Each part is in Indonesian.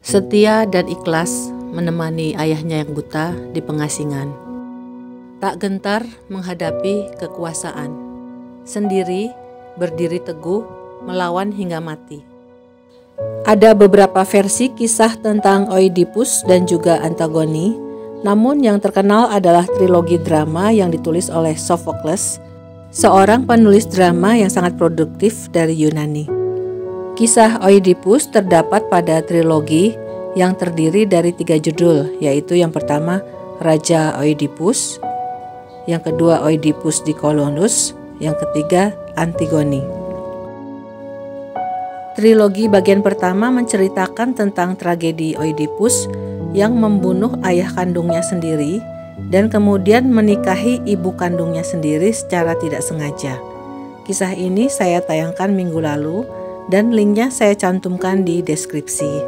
Setia dan ikhlas menemani ayahnya yang buta di pengasingan. Tak gentar menghadapi kekuasaan. Sendiri berdiri teguh melawan hingga mati. Ada beberapa versi kisah tentang Oidipus dan juga Antigone, namun yang terkenal adalah trilogi drama yang ditulis oleh Sophocles, seorang penulis drama yang sangat produktif dari Yunani. Kisah Oidipus terdapat pada trilogi yang terdiri dari 3 judul, yaitu yang pertama Raja Oidipus, yang kedua Oidipus di Kolonus, yang ketiga Antigone. Trilogi bagian pertama menceritakan tentang tragedi Oidipus yang membunuh ayah kandungnya sendiri dan kemudian menikahi ibu kandungnya sendiri secara tidak sengaja. Kisah ini saya tayangkan minggu lalu dan linknya saya cantumkan di deskripsi.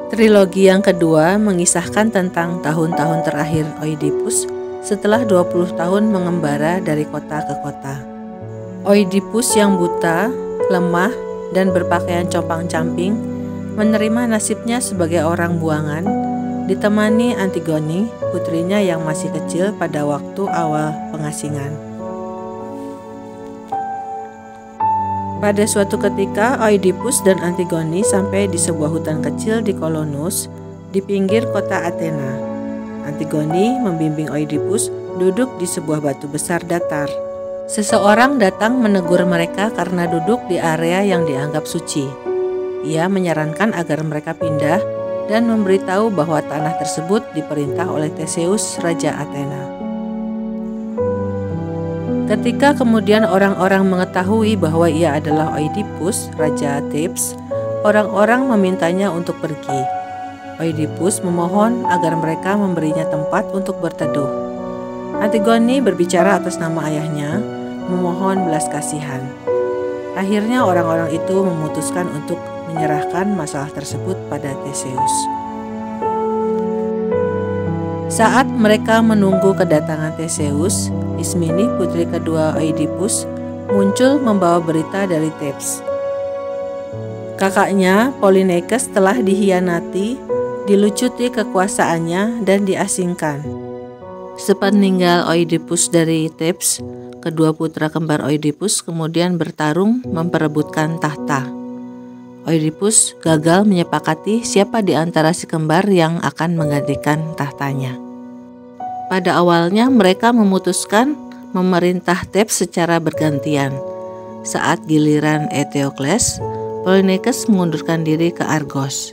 Trilogi yang kedua mengisahkan tentang tahun-tahun terakhir Oidipus setelah 20 tahun mengembara dari kota ke kota. Oidipus yang buta, lemah, dan berpakaian compang-camping menerima nasibnya sebagai orang buangan, ditemani Antigone, putrinya yang masih kecil pada waktu awal pengasingan. Pada suatu ketika, Oidipus dan Antigone sampai di sebuah hutan kecil di Kolonus, di pinggir kota Athena. Antigone membimbing Oidipus duduk di sebuah batu besar datar. Seseorang datang menegur mereka karena duduk di area yang dianggap suci. Ia menyarankan agar mereka pindah dan memberitahu bahwa tanah tersebut diperintah oleh Theseus, Raja Athena. Ketika kemudian orang-orang mengetahui bahwa ia adalah Oidipus, Raja Thebes, orang-orang memintanya untuk pergi. Oidipus memohon agar mereka memberinya tempat untuk berteduh. Antigone berbicara atas nama ayahnya, memohon belas kasihan. Akhirnya orang-orang itu memutuskan untuk menyerahkan masalah tersebut pada Theseus. Saat mereka menunggu kedatangan Theseus, Ismene, putri kedua Oidipus, muncul membawa berita dari Thebes. Kakaknya, Polyneikes, telah dihianati, dilucuti kekuasaannya, dan diasingkan. Sepeninggal Oidipus dari Thebes, kedua putra kembar Oidipus kemudian bertarung memperebutkan tahta. Oidipus gagal menyepakati siapa di antara si kembar yang akan menggantikan tahtanya. Pada awalnya mereka memutuskan memerintah Thebes secara bergantian. Saat giliran Eteokles, Polyneikes mengundurkan diri ke Argos.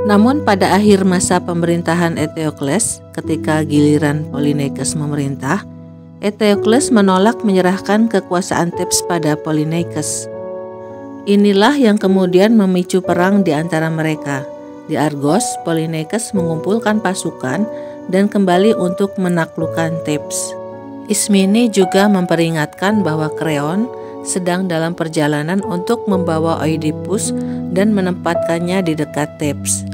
Namun pada akhir masa pemerintahan Eteokles, ketika giliran Polyneikes memerintah, Eteokles menolak menyerahkan kekuasaan Thebes pada Polyneikes. Inilah yang kemudian memicu perang di antara mereka. Di Argos, Polyneikes mengumpulkan pasukan dan kembali untuk menaklukkan Thebes. Ismene juga memperingatkan bahwa Kreon sedang dalam perjalanan untuk membawa Oidipus dan menempatkannya di dekat Thebes.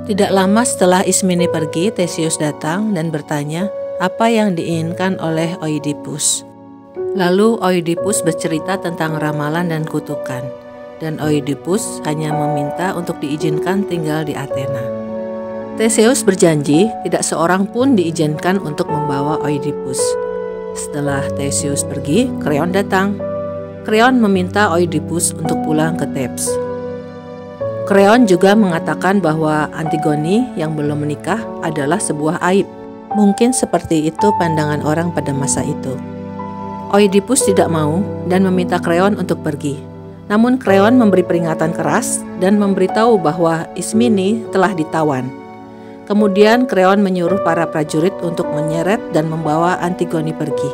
Tidak lama setelah Ismene pergi, Theseus datang dan bertanya apa yang diinginkan oleh Oidipus. Lalu Oidipus bercerita tentang ramalan dan kutukan, dan Oidipus hanya meminta untuk diizinkan tinggal di Athena. Theseus berjanji tidak seorang pun diizinkan untuk membawa Oidipus. Setelah Theseus pergi, Kreon datang. Kreon meminta Oidipus untuk pulang ke Thebes. Kreon juga mengatakan bahwa Antigone yang belum menikah adalah sebuah aib. Mungkin seperti itu pandangan orang pada masa itu. Oidipus tidak mau dan meminta Kreon untuk pergi. Namun Kreon memberi peringatan keras dan memberitahu bahwa Ismene telah ditawan. Kemudian Kreon menyuruh para prajurit untuk menyeret dan membawa Antigone pergi.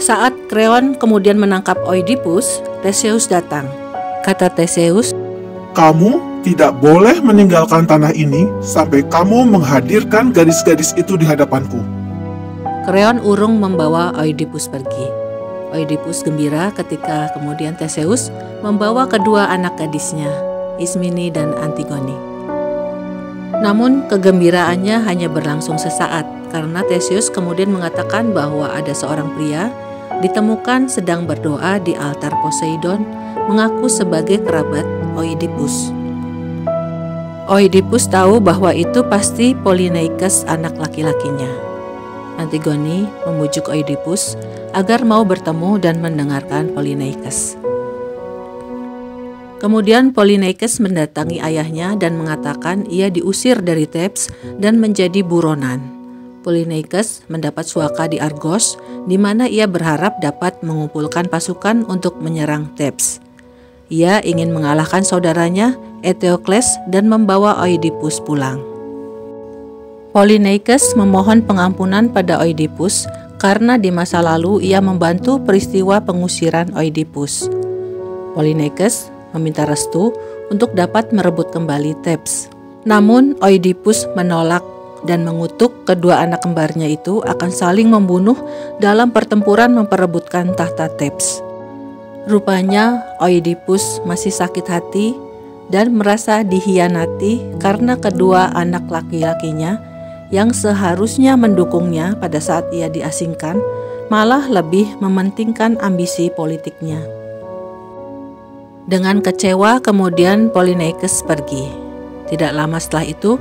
Saat Kreon kemudian menangkap Oidipus, Theseus datang. Kata Theseus, "Kamu tidak boleh meninggalkan tanah ini sampai kamu menghadirkan gadis-gadis itu di hadapanku." Kreon urung membawa Oidipus pergi. Oidipus gembira ketika kemudian Theseus membawa kedua anak gadisnya, Ismene dan Antigone. Namun kegembiraannya hanya berlangsung sesaat karena Theseus kemudian mengatakan bahwa ada seorang pria ditemukan sedang berdoa di altar Poseidon mengaku sebagai kerabat Oidipus. Oedipus tahu bahwa itu pasti Polyneikes, anak laki-lakinya. Antigone membujuk Oedipus agar mau bertemu dan mendengarkan Polyneikes. Kemudian Polyneikes mendatangi ayahnya dan mengatakan ia diusir dari Thebes dan menjadi buronan. Polyneikes mendapat suaka di Argos, di mana ia berharap dapat mengumpulkan pasukan untuk menyerang Thebes. Ia ingin mengalahkan saudaranya Eteokles dan membawa Oedipus pulang. Polyneikes memohon pengampunan pada Oedipus karena di masa lalu ia membantu peristiwa pengusiran Oedipus. Polyneikes meminta restu untuk dapat merebut kembali Thebes. Namun Oedipus menolak dan mengutuk kedua anak kembarnya itu akan saling membunuh dalam pertempuran memperebutkan tahta Thebes. Rupanya Oedipus masih sakit hati dan merasa dikhianati karena kedua anak laki-lakinya yang seharusnya mendukungnya pada saat ia diasingkan malah lebih mementingkan ambisi politiknya. Dengan kecewa kemudian Polyneikes pergi. Tidak lama setelah itu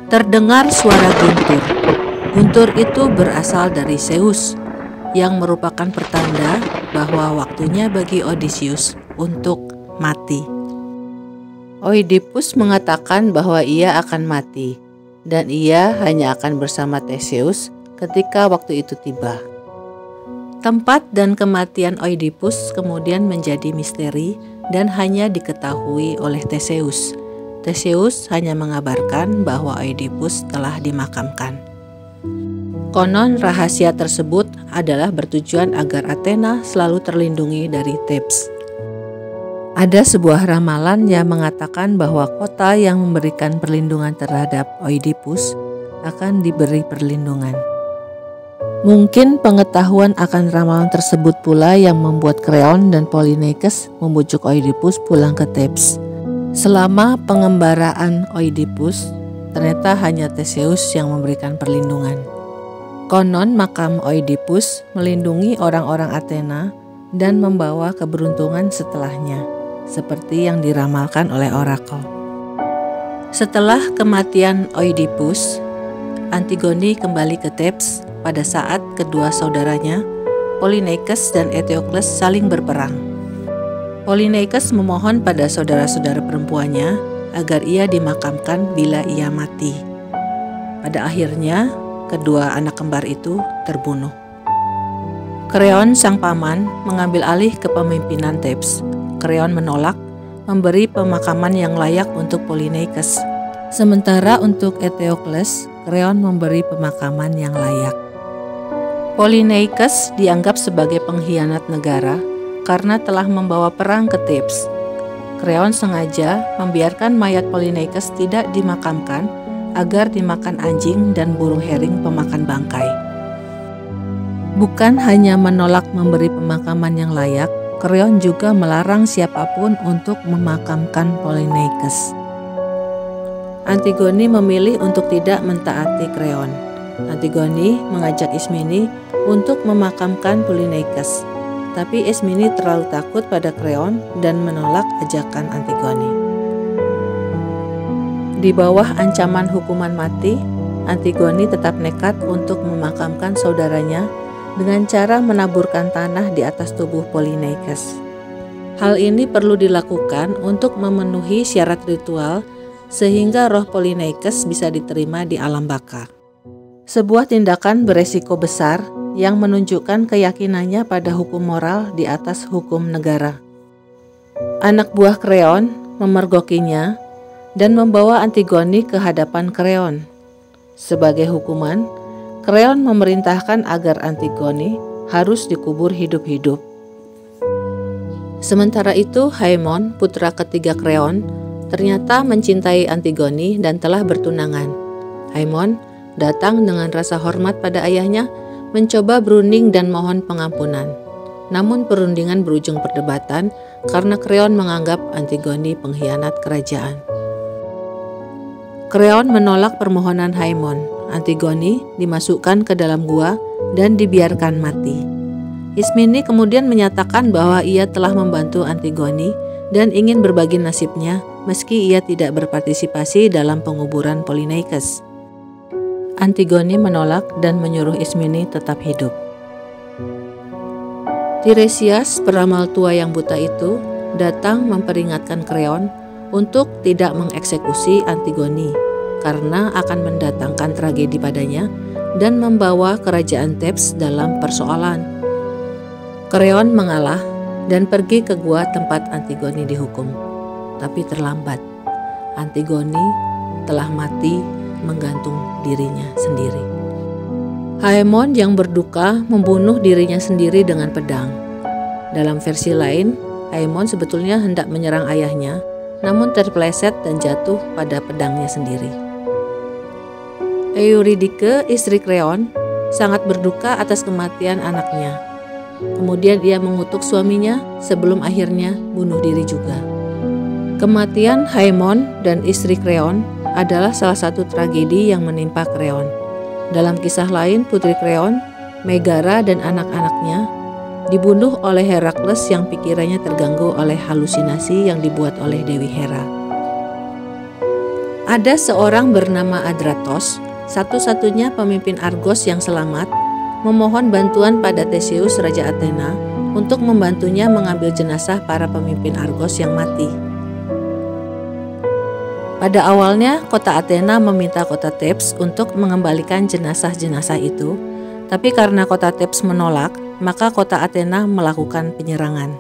terdengar suara guntur. Guntur itu berasal dari Zeus yang merupakan pertanda bahwa waktunya bagi Odysseus untuk mati. Oedipus mengatakan bahwa ia akan mati dan ia hanya akan bersama Theseus ketika waktu itu tiba. Tempat dan kematian Oedipus kemudian menjadi misteri dan hanya diketahui oleh Theseus. Theseus hanya mengabarkan bahwa Oedipus telah dimakamkan. Konon rahasia tersebut adalah bertujuan agar Athena selalu terlindungi dari Thebes. Ada sebuah ramalan yang mengatakan bahwa kota yang memberikan perlindungan terhadap Oedipus akan diberi perlindungan. Mungkin pengetahuan akan ramalan tersebut pula yang membuat Kreon dan Polyneikes membujuk Oedipus pulang ke Thebes. Selama pengembaraan Oedipus, ternyata hanya Theseus yang memberikan perlindungan. Konon makam Oedipus melindungi orang-orang Athena dan membawa keberuntungan setelahnya, seperti yang diramalkan oleh orakel. Setelah kematian Oedipus, Antigone kembali ke Thebes pada saat kedua saudaranya, Polyneikes dan Eteokles saling berperang. Polyneikes memohon pada saudara-saudara perempuannya agar ia dimakamkan bila ia mati. Pada akhirnya, kedua anak kembar itu terbunuh. Kreon sang paman mengambil alih kepemimpinan Thebes. Kreon menolak memberi pemakaman yang layak untuk Polyneikes. Sementara untuk Eteokles, Kreon memberi pemakaman yang layak. Polyneikes dianggap sebagai pengkhianat negara karena telah membawa perang ke Thebes. Kreon sengaja membiarkan mayat Polyneikes tidak dimakamkan agar dimakan anjing dan burung hering pemakan bangkai. Bukan hanya menolak memberi pemakaman yang layak, Kreon juga melarang siapapun untuk memakamkan Polyneikes. Antigone memilih untuk tidak mentaati Kreon. Antigone mengajak Ismene untuk memakamkan Polyneikes, tapi Ismene terlalu takut pada Kreon dan menolak ajakan Antigone. Di bawah ancaman hukuman mati, Antigone tetap nekat untuk memakamkan saudaranya dengan cara menaburkan tanah di atas tubuh Polyneikes. Hal ini perlu dilakukan untuk memenuhi syarat ritual sehingga roh Polyneikes bisa diterima di alam baka. Sebuah tindakan beresiko besar yang menunjukkan keyakinannya pada hukum moral di atas hukum negara. Anak buah Kreon memergokinya dan membawa Antigone ke hadapan Kreon. Sebagai hukuman, Kreon memerintahkan agar Antigone harus dikubur hidup-hidup. Sementara itu, Haemon, putra ketiga Kreon, ternyata mencintai Antigone dan telah bertunangan. Haemon datang dengan rasa hormat pada ayahnya, mencoba berunding dan mohon pengampunan. Namun perundingan berujung perdebatan karena Kreon menganggap Antigone pengkhianat kerajaan. Kreon menolak permohonan Haemon. Antigone dimasukkan ke dalam gua dan dibiarkan mati. Ismene kemudian menyatakan bahwa ia telah membantu Antigone dan ingin berbagi nasibnya meski ia tidak berpartisipasi dalam penguburan Polyneikes. Antigone menolak dan menyuruh Ismene tetap hidup. Tiresias, peramal tua yang buta itu, datang memperingatkan Kreon untuk tidak mengeksekusi Antigone karena akan mendatangkan tragedi padanya dan membawa kerajaan Thebes dalam persoalan. Kreon mengalah dan pergi ke gua tempat Antigone dihukum. Tapi terlambat. Antigone telah mati menggantung dirinya sendiri. Haemon yang berduka membunuh dirinya sendiri dengan pedang. Dalam versi lain, Haemon sebetulnya hendak menyerang ayahnya, namun terpeleset dan jatuh pada pedangnya sendiri. Eurydike, istri Kreon, sangat berduka atas kematian anaknya. Kemudian ia mengutuk suaminya sebelum akhirnya bunuh diri juga. Kematian Haemon dan istri Kreon adalah salah satu tragedi yang menimpa Kreon. Dalam kisah lain, putri Kreon, Megara dan anak-anaknya dibunuh oleh Herakles yang pikirannya terganggu oleh halusinasi yang dibuat oleh Dewi Hera. Ada seorang bernama Adrastos, satu-satunya pemimpin Argos yang selamat, memohon bantuan pada Theseus, Raja Athena, untuk membantunya mengambil jenazah para pemimpin Argos yang mati. Pada awalnya, kota Athena meminta kota Thebes untuk mengembalikan jenazah-jenazah itu, tapi karena kota Thebes menolak, maka kota Athena melakukan penyerangan.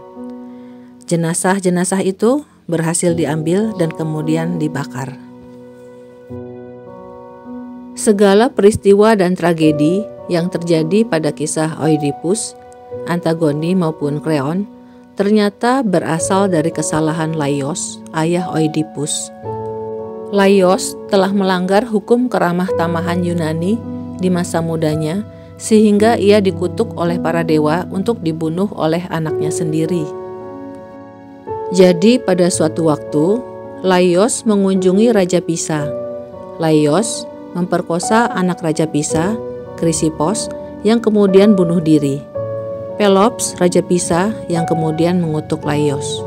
Jenazah-jenazah itu berhasil diambil dan kemudian dibakar. Segala peristiwa dan tragedi yang terjadi pada kisah Oedipus, Antigone maupun Kreon ternyata berasal dari kesalahan Laios, ayah Oedipus. Laios telah melanggar hukum keramah tamahan Yunani di masa mudanya sehingga ia dikutuk oleh para dewa untuk dibunuh oleh anaknya sendiri. Jadi pada suatu waktu, Laios mengunjungi Raja Pisa. Laios memperkosa anak Raja Pisa, Chrysippos, yang kemudian bunuh diri. Pelops, Raja Pisa, yang kemudian mengutuk Laios.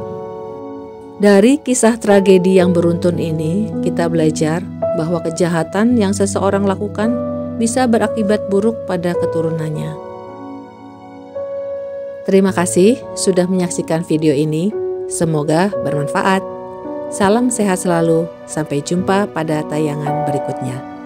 Dari kisah tragedi yang beruntun ini, kita belajar bahwa kejahatan yang seseorang lakukan bisa berakibat buruk pada keturunannya. Terima kasih sudah menyaksikan video ini. Semoga bermanfaat. Salam sehat selalu. Sampai jumpa pada tayangan berikutnya.